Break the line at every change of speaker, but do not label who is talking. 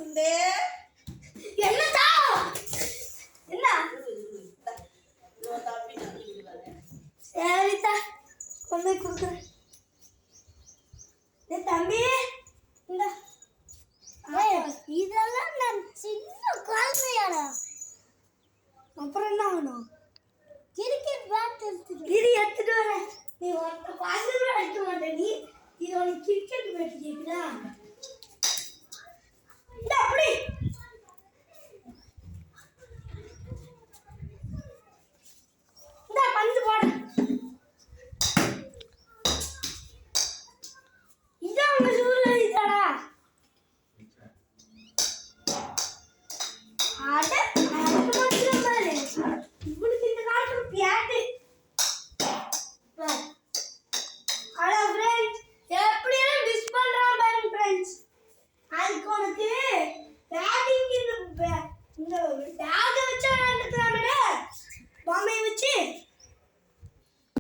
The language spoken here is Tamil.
வசந்தே
என்னடா என்ன சரிதா கொண்டு கொடுக்குறேன். தம்பி இந்த இதெல்லாம் நான் சின்ன குழந்தையாடா. அப்புறம் என்ன ஆகணும்? கிரிக்கெட் பேட் எடுத்துட்டு வரேன். நீ பாசு எடுத்து மாட்டேன். நீ இது உனக்கு கிரிக்கெட் பேட் கேட்குதா? இந்த அப்படி இந்த பந்து போட இதான் உங்க சூழ்நிலை தாடா. அட அதுக்கு மட்டும் பாரு. இவனுக்கு இந்த காலத்துல பியாட்டு. ஹலோ ஃப்ரெண்ட்ஸ், எப்படியெல்லாம் மிஸ் பண்றான் பாருங்க ஃப்ரெண்ட்ஸ். அதுக்கு உனக்கு பேட்டிங் இந்த பேட்டை வச்சு விளையாண்டுக்கலாமே. பொம்மை